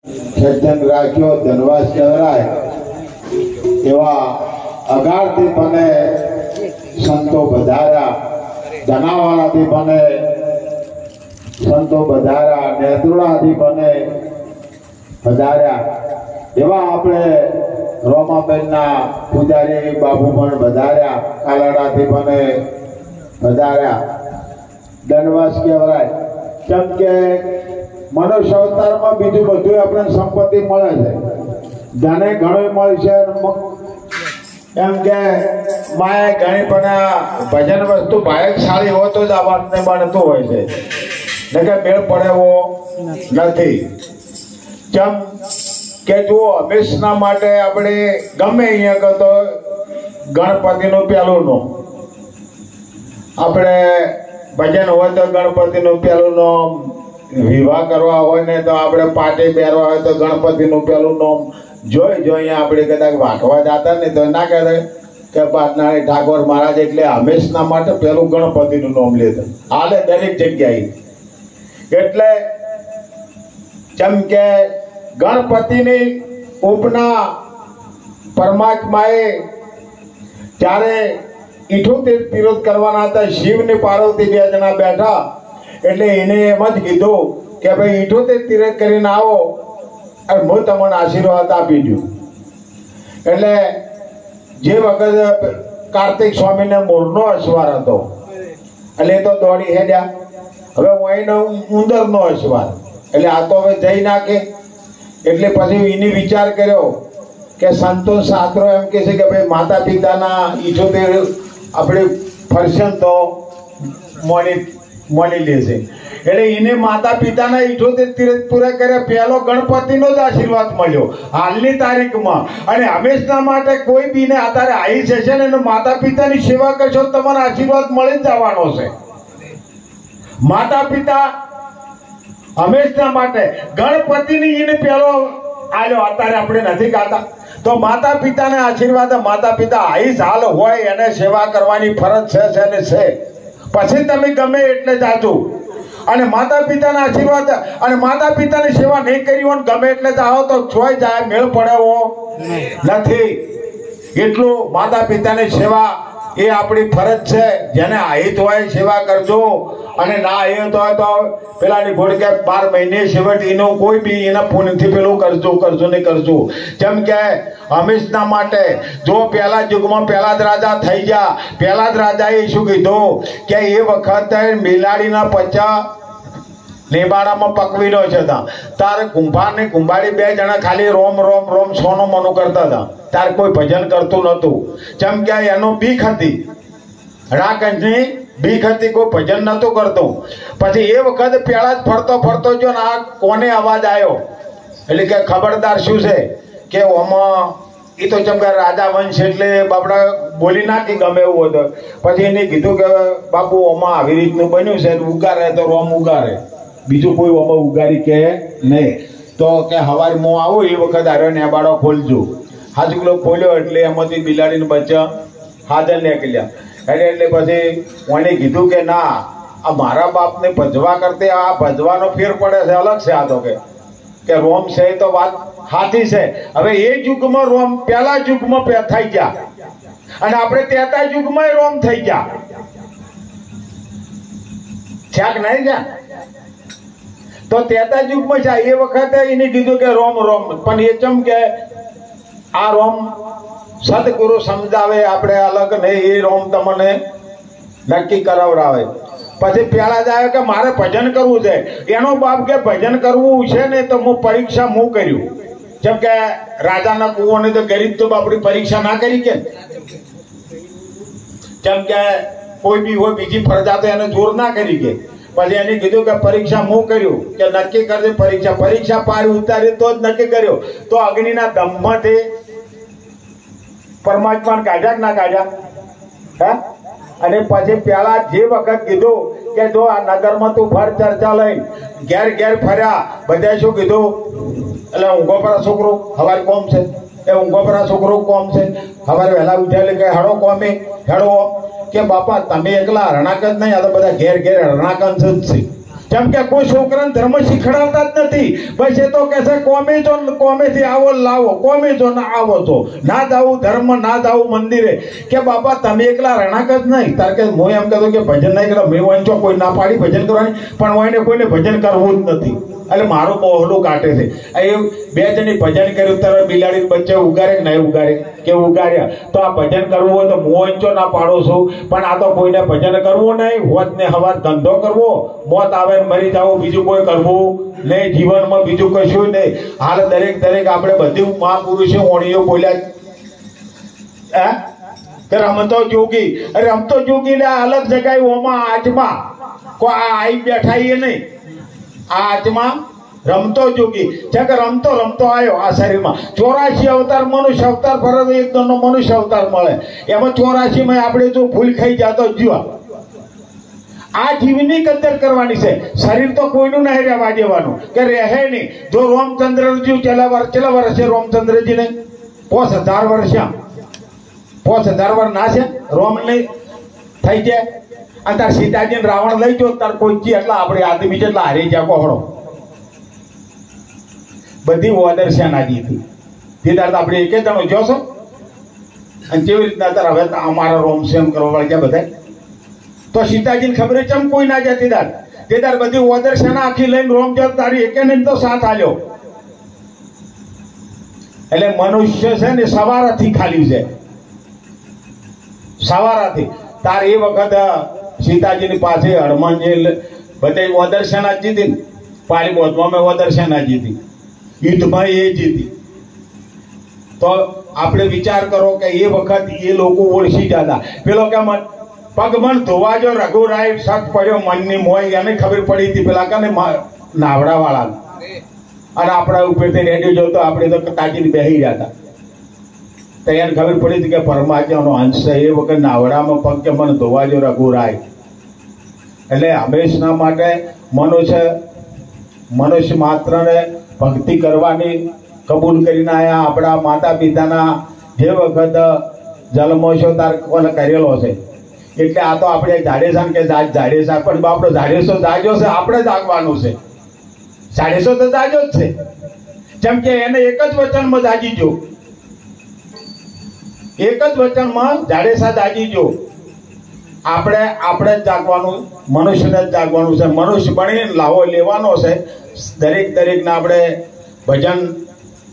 સજ્જન રાખ્યો ધનવાસ કહેવાય એવા અગારથી બને સંતો બધાર્યા, ધનાવાળાથી બને સંતો બધાર્યા, નેત્રુડાથી બને વધાર્યા એવા આપણે રોમાબેનના પૂજારી બાબુ પણ વધાર્યા, કાલાડાથી બને વધાર્યા. ધનવાસ કહેવાય કેમ કે મનુષ્ય અવતારમાં બીજું બધું આપણે સંપત્તિ મળે છે, ધને ઘણું મળશે એમ કે માએ ઘણી પણ ભજન વસ્તુ ભાયકશાળી હોય તો જ આ વાતને બનતું હોય છે, ને કે મેળ પડે એવો નથી. કેમ કે જો હંમેશના માટે આપણે ગમે અહીંયા કરતો ગણપતિનું પહેલું નો આપણે ભજન હોય તો ગણપતિનું પહેલું નામ, વિવાહ કરવા હોય ને તો આપણે પાટી પહેરવા હોય તો ગણપતિનું પહેલું નામ જોઈ અહીંયા આપણે કદાચ વાંકવા જતા ને તો ના કહે કે પાટનારી ઠાકોર મહારાજ એટલે હંમેશના માટે પેલું ગણપતિનું નામ લેતા હાલે દરેક જગ્યાએ. એટલે જેમ કે ગણપતિની ઉપના પરમાત્માએ ત્યારે 78 તીર્થ કરવાના હતા. શિવની પાર્વતી બે જણા બેઠા એટલે એને એમ જ કીધું કે ભાઈ 78 તીર્થ કરીને આવો અને હું તમને આશીર્વાદ આપી દઉં. એટલે જે વખત કાર્તિક સ્વામીને મૂળનો અશ્વાર હતો એટલે એ તો દોડી હેડ્યા. હવે હું અહીંનો ઉંદરનો અશ્વાર એટલે આ તો હવે જઈ નાખે. એટલે પછી એને વિચાર કર્યો કે સંતોષ શાસ્ત્રો એમ કે છે કે ભાઈ માતા પિતાના 78 આપણે ફરશન તો મળી લેશે. એટલે એને માતા પિતાના 78 તીર્થ પૂરા કર્યા, પહેલો ગણપતિનો જ આશીર્વાદ મળ્યો હાલની તારીખમાં. અને હંમેશના માટે કોઈ બીને અત્યારે આવી જશે ને એને માતા પિતાની સેવા કરશો તમારો આશીર્વાદ મળી જ જવાનો છે. માતા પિતા હંમેશના માટે ગણપતિની એને પહેલો આલ્યો. અત્યારે આપણે નથી ગાતા તો માતા પિતાને આશીર્વાદ, માતા પિતા આઈ હાલ હોય એને સેવા કરવાની ફરજ છે ને છે. પછી તમે ગમે એટલે જાજો અને માતા પિતાના આશીર્વાદ અને માતા પિતાની સેવા નહીં કરી હોય ગમે એટલે જાઓ તો છોય જાય મેળ પડેવો નથી. એટલું માતા પિતાની સેવા એ આપણી ફરજ છે. જેને આહિત હોય સેવા કરજો અને ના આહિત હોય તો પેલાની ઘોડ કે 12 મહિને સેવટ એનો કોઈ બી એના પુણ્યથી પેલું કરજો ને કરજો. જેમ કે હંમેશના માટે જો પહેલા યુગમાં પહેલા જ રાજા થઈ ગયા, પહેલા જ રાજાએ શું કીધું કે એ વખતે મિલાડીના પચા નેબાડામાં પકવીનો છે તારે કુંભાર ને કુંભારી બે જણા ખાલી રોમ રોમ રોમ સોનો મનો કરતા હતા. તાર કોઈ ભજન કરતું નતું. જેમ કે એનો બીક હતી, રાકંજની બીક હતી, કોઈ ભજન નતું કરતું. પછી એ વખત પેલા જ ફરતો જો ને આ કોને અવાજ આવ્યો એટલે કે ખબરદાર શું છે કે ઓમાં એ તો જેમ કે રાજા વંશ એટલે બાપડા બોલી નાખી ગમે એવું હતું. પછી એને કીધું કે બાપુ ઓમાં આવી રીતનું બન્યું છે, ઉગારે તો રોમ ઉગારે, બીજું કોઈ ઓમાં ઉગારી કે નહીં. તો કે હવારે હું આવું એ વખત આર્યો નેબાડો ખોલજો. હાજુકલો ખોલ્યો એટલે એમાંથી બિલાડીને બચ્ચા હાજર નીકળ્યા. એટલે પછી મને કીધું કે ના આ મારા બાપને ભજવા કરતે આ ભજવાનો ફેર પડે છે, અલગ છે. આ તો કે રોમ છે તો વાત સાચી છે. હવે એ યુગમાં રોમ પહેલા યુગમાં થઈ ગયા અને આપણે 33 યુગમાં રોમ થઈ ગયા છાક નહીં ગયા તો 33 યુગમાં છે. એ વખતે એને કીધું કે રોમ રોમ પણ એ ચમ કે આ રોમ સદગુરુ સમજાવે, આપણે અલગ નહીં. એ રોમ તમને નક્કી કરાવડાવે. પછી પેલા જ આવ્યો કે મારે ભજન કરવું છે. એનો બાપ કે ભજન કરવું છે ને તો હું પરીક્ષા હું કર્યું. જેમ કે રાજાના કુંવરને તો ગરીબ તો આપણી પરીક્ષા ના કરી કે જેમ કે કોઈ બી હોય બીજી ફરજા તો એને જોર ના કરી કે પછી એને કીધું કે પરીક્ષા હું કર્યું કે નક્કી કરજે પરીક્ષા પાર ઉતારી તો જ નક્કી કર્યો. તો અગ્નિના દમમાંથી પરમાત્મા કાઢ્યા ના કાઢ્યા હા. અને પછી પેલા જે વખત કીધું કે જો આ નગરમાં તું ફર ચર્ચા લઈ ઘેર ઘેર ફર્યા, બધા શું કીધું એટલે ઊંઘો પર છોકરો હવારે કોમ છે, એ ઊંઘો પર છોકરો કોમ છે. હવારે વહેલા ઉઠ્યા એટલે કે હેડો કોમે હેડો કે બાપા તમે એકલા હરણાકંદ નહીં, આ તો બધા ઘેર ઘેર હરણાકંદ જ છે. કેમ કે કોઈ છોકરાને ધર્મ શીખડાવતા જ નથી. બસ એ તો કે છે કોમે જો કોમેથી આવો લાવો, કોમે જો ના આવો તો ના જાવું ધર્મ, ના જાવું મંદિરે. કે બાપા તમે એકલા રહેણાક જ નહીં. તાર કે હું એમ કહેતો કે ભજન નહીં કરો, મેં વાંચો કોઈ ના પાડી ભજન કરવાની, પણ કોઈને ભજન કરવું જ નથી. એટલે મારું બહોલું કાઢે છે. એ બે જણી ભજન કર્યું તરત બિલાડી બચ્ચે ઉગાડે કે નહીં ઉગાડે, કે ઉગાડ્યા. તો આ ભજન કરવું હોય તો મોંચો ના પાડો છું, પણ આ તો કોઈને ભજન કરવું નહીં. હોત ને હવાર ધંધો કરવો, મોત આવે મરી જાવ, બીજું કોઈ કરવું નહીં જીવનમાં, બીજું કશું નહીં. હાલ દરેક આપણે બધી મહાપુરુષો ઓણીઓ બોલ્યા કે રમતો જોગી. અરે રમતો જોગી ને અલગ જગ્યાએ ઓમાં આજમાં કોઈ આઈ બેઠા એ નહીં. આ આત્મા રમતો જોગી છે કે રમતો આવ્યો આ શરીરમાં. 84 અવતાર મનુષ્ય અવતાર ફરજ એક દોનો મનુષ્ય અવતાર મળે. એમાં 84 માં આપણે જો ભૂલ ખાઈ જતો જીવા. આ જીવની કદર કરવાની છે. શરીર તો કોઈનું નહીં રહેવા દેવાનું કે રહે નહીં. જો રામચંદ્રજી છેલ્લા વર્ષે રામચંદ્રજી ને 5000 વર્ષ 5000 વર્ષ ના છે રોમ નહીં થઈ જાય. અને તાર સીતાજી રાવણ લઈ જો તાર કોઈ એટલા આપણે આદમી જેટલા હારી જાય કોહડો. બધી ઓદર સેનાજી હતી તે તાર આપણે એકે જણો જોશો. અને કેવી રીતના તાર હવે અમારા રોમ સેમ કરવા વાળા ગયા બધા. તો સીતાજીને ખબર ચમ કોઈ ના જતી તાર તે તાર બધી ઓદર સેના આખી લઈને રોમ જતો તારી એકે ને તો સાથ આલ્યો. એટલે મનુષ્ય છે ને સવારથી ખાલી છે, સવારથી. તાર એ વખત સીતાજીની પાસે હનુમાનજી બધે ઓદર સેના જીતી ને. પાલી બોધમાં મેં ઓદર સેના જીતી, યુદ્ધમાં એ જીતી. તો આપણે વિચાર કરો કે એ વખત એ લોકો ઓળખી જતા. પેલો કે પગમન ધોવા જો રઘુરાય શક પડ્યો મનની મોય, એને ખબર પડી હતી પેલા કે નાવડા વાળા. અને આપણા ઉપરથી રેડિયો જોતો આપણે તો તાજીને બેસી જતા. તો એને ખબર પડી હતી કે પરમાત્માનો અંશ છે. એ વખત નાવડામાં પગ કે મને ધોવા જો રઘુરાય. એટલે હંમેશના માટે મનુષ્ય માત્રને ભક્તિ કરવાની કબૂલ કરીને આયા. આપણા માતા પિતાના જે વખત જન્મોત્સવ તાર કોને કરેલો છે. એટલે આ તો આપણે જાડેસા કે જાડેસા, પણ આપણો જાડેસો જાજો છે, આપણે જાગવાનું છે. જાડેસો તો જાજો જ છે. જેમ કે એને એક જ વચનમાં જાગી જો, એક જ વચનમાં જાડેસા જાગી જો. આપણે જ જાગવાનું, મનુષ્યને જ જાગવાનું છે. મનુષ્ય બનીને લાવો લેવાનો છે. દરેકને આપણે ભજન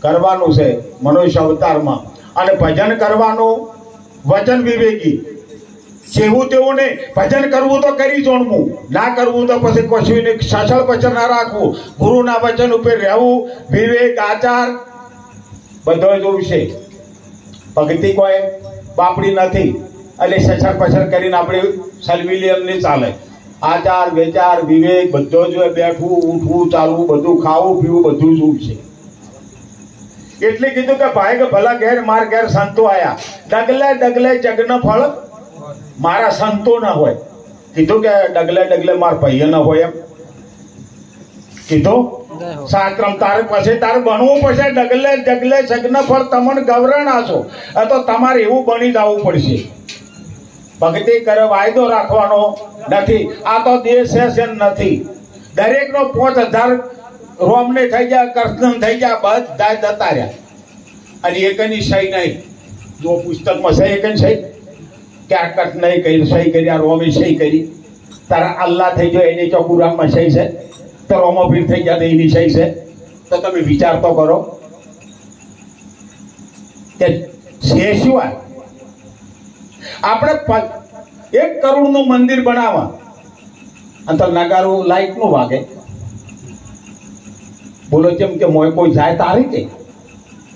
કરવાનું છે મનુષ્ય અવતારમાં. અને ભજન કરવાનું વચન વિવેકી, જેવું તેવું નહીં. ભજન કરવું તો કરી જોડવું, ના કરવું તો પછી કશું નહીં. સસળ વચન ના રાખવું, ગુરુના વચન ઉપર રહેવું, વિવેક આચાર બધો જ છે. ભક્તિ કોઈ બાપડી નથી. એટલે સસળ પછળ કરીને આપણે સલવી એમ નહીં ચાલે. આચાર વિચાર વિવેક બધો જ બેઠવું ઉઠવું ચાલવું બધું ખાવું પીવું બધું જ છે. એટલે કીધું કે ભાઈ કે ભલા ઘેર માર ઘેર સંતો આયા, ડગલે જગન ફળ મારા સંતો ના હોય. કીધું કે ડગલે માર ભાઈ ના હોય. એમ કીધું શાસ્ત્રમ તારે પછી તારે બનવું પડશે. ડગલે જગન ફળ તમને ગવરણા છો. તો તમારે એવું બની જવું પડશે. ભક્તિ કરે વાયદો રાખવાનો નથી. આ તો દેશ છે નથી. દરેકનો 5000 રોમને થઈ ગયા, કૃષ્ણ થઈ ગયા, બધા જતા રહ્યા. અને એકની સહી નહીં. જો પુસ્તકમાં સહી એકની સહી કે આ કૃષ્ણ કરી સહી કરી, આ રોમે સહી કરી. તારા અલ્લાહ થઈ ગયો એની ચોકુરામમાં સહી છે, તો રોમો પીર થઈ ગયા એની સહી છે. તો તમે વિચાર તો કરો કે છે શું. આપણે 1 કરોડનું મંદિર બનાવવા અને તો નગારું લાઈટ નું વાગે. બોલો જેમ કે મોય કોઈ જાય તારી કે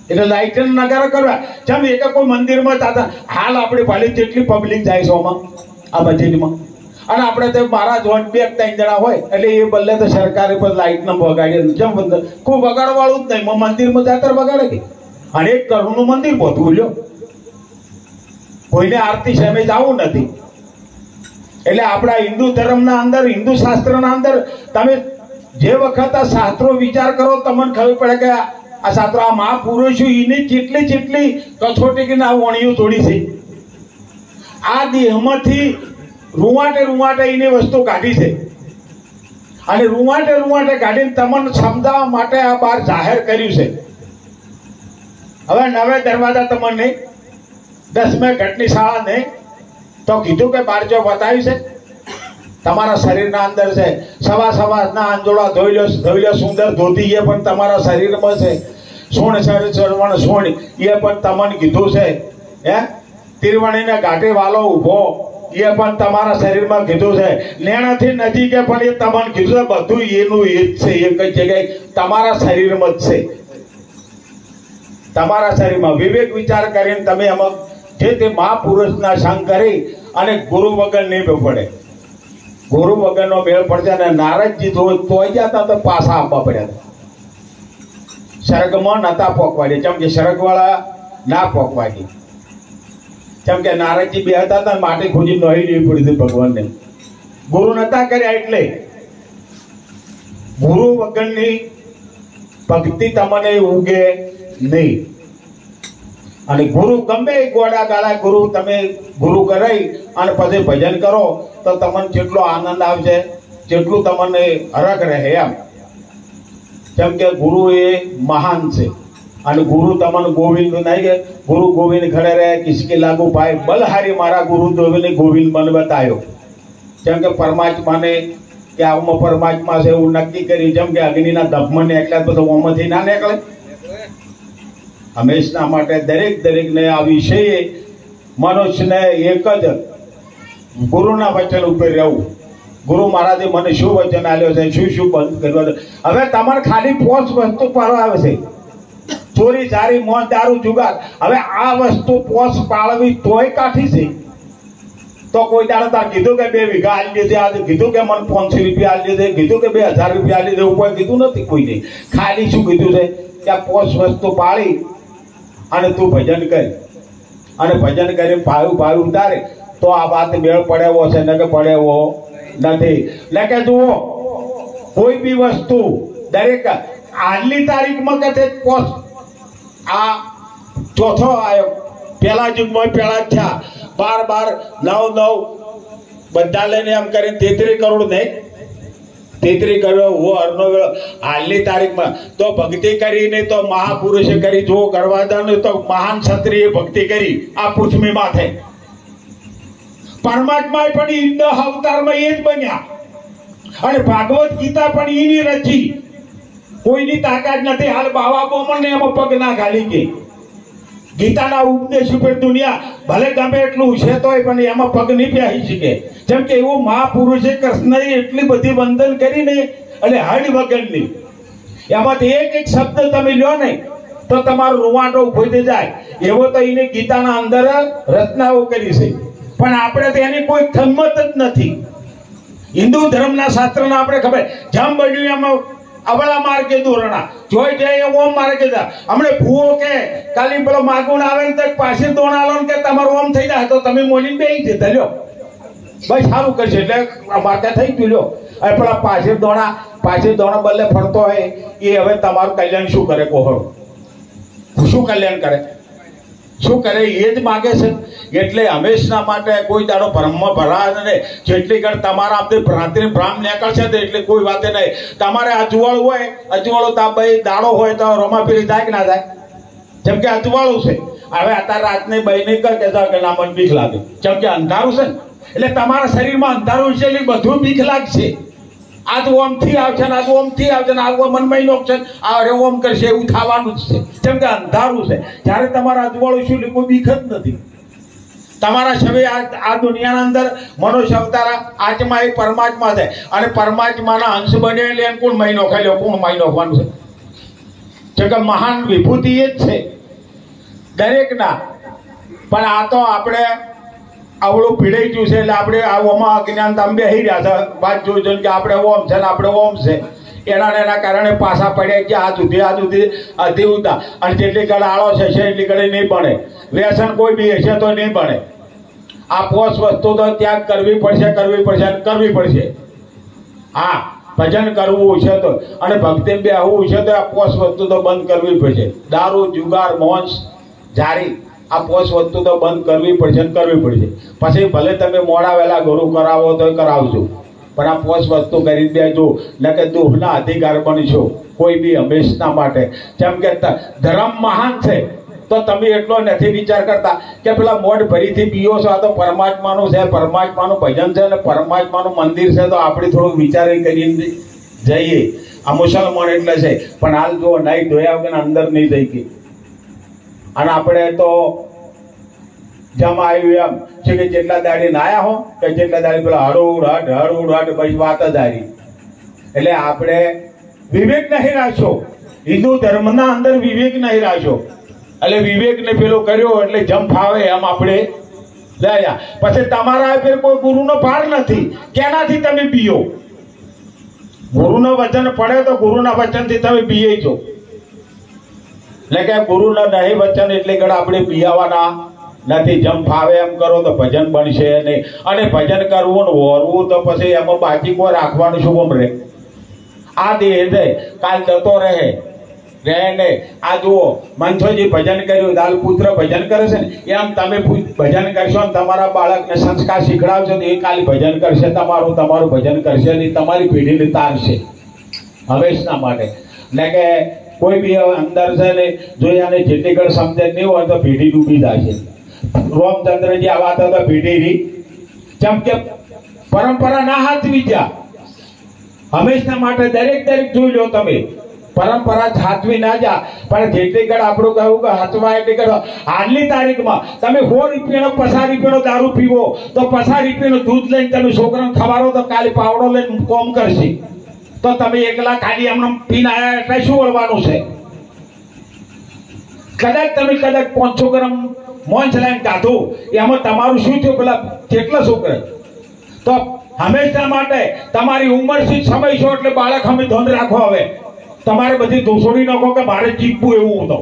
એટલે લાઈટ નગારા કરવા. જેમ એક કોઈ મંદિરમાં જાતા હાલ આપણે ભલે જેટલી પબ્લિક જાય છે આમાં આ બજેટમાં, અને આપણે તો મારા જોન 2-3 જણા હોય એટલે એ બદલે તો સરકારે પણ લાઈટ ને વગાડી. જેમ કોઈ વગાડવાળું જ નહીં. મંદિરમાં જાતર વગાડે કે. અને 1 કરોડનું મંદિર પહોંચવું લ્યો. કોઈને આરતી સામે જવું નથી. એટલે આપણા હિન્દુ ધર્મના અંદર, હિન્દુ શાસ્ત્રના અંદર તમે જે વખત આ શાસ્ત્રો વિચાર કરો તમને ખબર પડે કે આ શાસ્ત્રો આ મહાપુરુષો એની કેટલી કસોટી કે આ વણીઓ તોડી છે. આ દેહમાંથી રૂવાટે એની વસ્તુ કાઢી છે. અને રૂવાટે ગાડીને તમને સમજાવવા માટે આ બહાર જાહેર કર્યું છે. હવે નવે દરવાજા તમને નહીં, 10મે ઘટની શાળા નહીં, તો કીધું કે બહાર જો બતાવ્યું છે તમારા શરીરના અંદર છે. સવારના આંજોળા ધોઈ લો સુંદર ધોતી એ પણ તમારા શરીરમાં છે. સોણ શરીર ચરવણ સોણ એ પણ તમને કીધું છે. હે તિરવણીને ઘાટે વાલો ઊભો એ પણ તમારા શરીરમાં કીધું છે. લેણાથી નજીક પણ એ તમને કીધું છે. બધું એનું એ જ છે. એક જ જગ્યાએ તમારા શરીરમાં જ છે. તમારા શરીરમાં વિવેક વિચાર કરીને તમે એમાં જે તે મહાપુરુષના સંગ કરી અને ગુરુ વગર નહીં પડે. ગુરુ વગરનો મેળ પડશે. અને નારદજી તોય જતા તો પાછા આપવા પડ્યા. સ્વર્ગમાં નતા પોકવાડી, જેમ કે સ્વર્ગવાળા ના પોકવાડી. કેમ કે નારદજી બે હતા માટી ખોજી નોહી લેવી પડી હતી ભગવાનને. ગુરુ નતા કર્યા એટલે ગુરુ વગરની ભક્તિ તમને ઉગે નહીં. અને ગુરુ ગમે ગોડા ગાળા ગુરુ તમે ગુરુ કરાઈ અને પછી ભજન કરો તો તમને જેટલો આનંદ આવશે, જેટલું તમને હરખ રહે એમ. કેમ કે ગુરુ એ મહાન છે. અને ગુરુ તમને ગોવિંદ નહીં કે ગુરુ ગોવિંદ ખડે રહે કિસકે લાગુ પાય બલહારી મારા ગુરુ ગોવિંદ ગોવિંદ મને બતાવ્યો. જેમ કે પરમાત્માને કે આમાં પરમાત્મા છે એવું નક્કી કરી. જેમ કે અગ્નિના દભમાં નીકળ્યા તો ઓમાંથી ના નીકળે. હંમેશના માટે દરેકને આ વિષય મનુષ્યને એક જ ગુરુના વચન ઉપર રહેવું. ગુરુ મહારાજે મને શું વચન આપ્યો છે, શું બંધ કરવાનું. હવે તમારે ખાલી 5 વસ્તુ પાડવા આવે છે. ચોરી ચારી મોજ દારૂ જુગાર. હવે આ વસ્તુ 5 પાળવી તોય કાઠી છે. તો કોઈ દાડો તાર કીધું કે 2 વીઘા આલી દીધે, આજે કીધું કે મને 500 રૂપિયા આલી દીધે, કીધું કે 2000 રૂપિયા આલી દીધે, કોઈ કીધું નથી કોઈ નહીં. ખાલી શું કીધું છે કે આ 5 વસ્તુ પાળી અને તું ભજન કરી. અને ભજન કરી ભાવ ઉતારે તો આ વાત મેળ પડેવો છે ને કે પડેવો નથી. એટલે કે જુઓ કોઈ બી વસ્તુ દરેક આજની તારીખમાં કે આ ચોથો આવ્યો. પેલા યુગમાં પેલા જ થયા 12 9 બધા લઈને એમ કરીને 33 કરોડ નહીં, 33 કરોડ અરનો હાલની તારીખમાં તો ભક્તિ કરીને તો મહાપુરુષે કરી. જો ગરવાદાને તો મહાન ક્ષત્રિય ભક્તિ કરી આ પૃથ્વી માથે. પરમાત્મા પણ ઈંદ અવતારમાં એ જ બન્યા. અને ભાગવત ગીતા પણ એની રચી. કોઈની તાકાત નથી. હાલ બાવા બોમણને એમાં પગ ના ઘાલી કે ગીતાના ઉપદેશ ઉપર દુનિયા ભલે ગમે એટલું છે તોય પણ એમાં પગ નહીં પહેરી શકે. જેમ કે એવું મહાપુરુષે કૃષ્ણએ એટલી બધી વંદન કરીને અને હડ વગરની એમાંથી એક શબ્દ તમે લ્યો ને તો તમારું રૂવાટો ઉભો થઈ જાય. એવો તો એને ગીતાના અંદર રચનાઓ કરી છે. પણ આપણે તો એની કોઈ કિંમત જ નથી. હિન્દુ ધર્મના શાસ્ત્રના આપણે ખબર જેમ બન્યું એમાં અવળા માર્ગે દોરણા જોઈ જાય ઓમ માર્ગે જા. હમણે ભૂવો કે કાલી પેલો માગુણ આવે ને તો પાછી દોણાલો કે તમારું ઓમ થઈ જાય તો તમે મોલીને બેસી જતા લ્યો બસ સારું કરશે. એટલે માર્ગે થઈ ગયું લ્યો. હવે પેલા પાછી દોણા બદલે ફરતો હોય એ હવે તમારું કલ્યાણ શું કરે? કોહળ શું કલ્યાણ કરે? શું કરે? એ જ માગે છે. એટલે હંમેશના માટે કોઈ દાડો ભ્રમમાં ભરાય ને. જેટલી ઘર તમારા આપણે ભ્રાંતિ ભ્રામ નીકળશે તો એટલે કોઈ વાતે નહીં. તમારે અજવાળું હોય, અજવાળું ભાઈ દાડો હોય તો રમાપીરી જાય કે ના જાય? જેમ કે અજવાળું છે. હવે અત્યારે રાતની બહેની કે ના મને બીક લાગે. જેમ કે અંધારું છે ને એટલે તમારા શરીરમાં અંધારું છે એટલે બધું બીક લાગશે. આ તો ઓમથી આવશે ને આ તો ઓમથી આવશે ને આ મનમાં નોકશે આ રે ઓમ કરશે એવું થવાનું જ છે. જેમ કે અંધારું છે. જ્યારે તમારા અજવાળું શું કોઈ બીક જ નથી. તમારા છબી આ દુનિયાના અંદર મનુષ્ય અવતાર આત્મા એ પરમાત્મા છે. અને પરમાત્માના અંશ બને એટલે કોણ મહિનો ખાલી કોણ મહિનો હોવાનું છે? જેમ કે મહાન વિભૂતિ એ જ છે દરેકના. પણ આ તો આપણે આવડું પીડાઈ ગયું છે એટલે આપણે આમાં અજ્ઞાન તમે બેસી રહ્યા છે વાત જોઈ જોઈને કે આપણે ઓમ છે ને આપણે ઓમ છે. એના કારણે પાછા પડ્યા કે આ સુધી અધિવતા. અને જેટલી કડે આળો છે એટલી કડે નહીં બને. વ્યસન કોઈ બી હશે તો નહીં બને. આ 5 વસ્તુ તો ત્યાગ કરવી પડશે. હા ભજન કરવું છે તો અને ભક્તિ બેહવું છે તો આ 5 વસ્તુ તો બંધ કરવી પડશે. દારૂ જુગાર મોંસ જારી આ 5 વસ્તુ તો બંધ કરવી પડશે. પછી ભલે તમે મોડા વહેલા ગુરુ કરાવો તો કરાવજો. પણ આ 5 વસ્તુ કરી દેજો ન કે દુઃખના અધિકાર બનશો કોઈ બી હંમેશના માટે. જેમ કે ધર્મ મહાન છે તો તમે એટલો નથી વિચાર કરતા કે પેલા મોઢ ભરીથી પીઓ છો, આ તો પરમાત્માનું છે, પરમાત્માનું ભજન છે અને પરમાત્માનું મંદિર છે, તો આપણે થોડુંક વિચારી કરીને જઈએ. આ મુસલમાન એટલે છે, પણ હાલ જો નહીં ધોયા વગર અંદર નહીં જઈ ગઈ. અને આપણે તો જેમ આવ્યું એમ છે કે જેટલા દાડી નાયા હો કે જેટલા દાડી પેલા હળુડ પછી વાત જ આવી. એટલે આપણે વિવેક નહીં રાખ્યો, હિન્દુ ધર્મના અંદર વિવેક નહીં રાખ્યો. એટલે વિવેક ને પેલો કર્યો એટલે જેમ ફાવે એમ આપણે રહ્યા. પછી તમારા ઉપર કોઈ ગુરુનો ભાર નથી, કેનાથી તમે પીઓ? ગુરુનો વચન પડે તો ગુરુના વચનથી તમે પીએ છો. એટલે કે ગુરુના નહીં વચન એટલે કે આપણે પીવાના નથી. જેમ ફાવે એમ કરો તો ભજન બનશે નહીં. અને ભજન કરવું ને વરવું તો પછી એમાં બાકી કોઈ રાખવાનું શું ગમ રહે? આ દેહ છે કાલ જતો રહે ને. આ જુઓ મંથોજી ભજન કર્યું, દાલપુત્ર ભજન કરે છે ને, એમ તમે ભજન કરશો ને તમારા બાળકને સંસ્કાર શીખડાવશો તો એ કાલે ભજન કરશે, તમારું ભજન કરશે નહીં, તમારી પેઢીને તારશે હંમેશના માટે. એટલે કે કોઈ બી અંદર છે ને જોયાને જેટલી ઘડ સમજે નહીં હોય તો પેઢી ડૂબી જશે. રોમચંદ્રજી આ વાત હતા પેઢીની. જેમ કે પરંપરા ના હાથવી જા હંમેશના માટે દરેક જોઈ લો તમે, પરંપરા હાથવી ના જા. પણ જેટલી ઘડ આપણું કહ્યું કે હાથવા એટલી ઘડ હાલની તારીખમાં તમે 100 રૂપિયાનો 50 રૂપિયાનો દારૂ પીવો તો 50 રૂપિયાનું દૂધ લઈને તમે છોકરાને ખવાડો તો કાલે પાવડો લઈને કોમ કરશે. તો તમે એકલા ખાલી એમને પીને આવ્યા એટલે શું વળવાનું છે? કદાચ 500 ગ્રામ મોંચ લઈને કાઢું એમાં તમારું શું થયું? પેલા કેટલા છોકરા? તો હંમેશા માટે તમારી ઉંમર સમય છો એટલે બાળક અમે ધોન રાખો. હવે તમારે બધી ધોસોડી નાખો કે મારે જીતવું એવું તો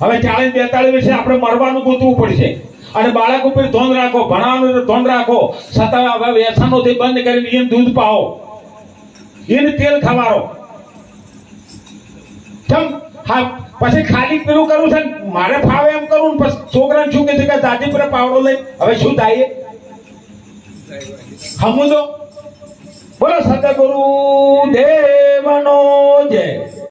હવે 40-42 વર્ષે આપણે મરવાનું ગોતવું પડશે. અને બાળક ઉપર ધોન રાખો, ભણાવવાનું ધોન રાખો, છતાં હવે વ્યસનોથી બંધ કરીને એને દૂધ પાવો, એને તેલ ખવારો. પછી ખાલી પેલું કરવું છે મારે ફાવે એમ કરું ને પછી છોકરાને શું કે છે કે દાદી પર પાવડો લઈ હવે શું થાય? સમજો. બોલો સતગુરુ દેવનો જય.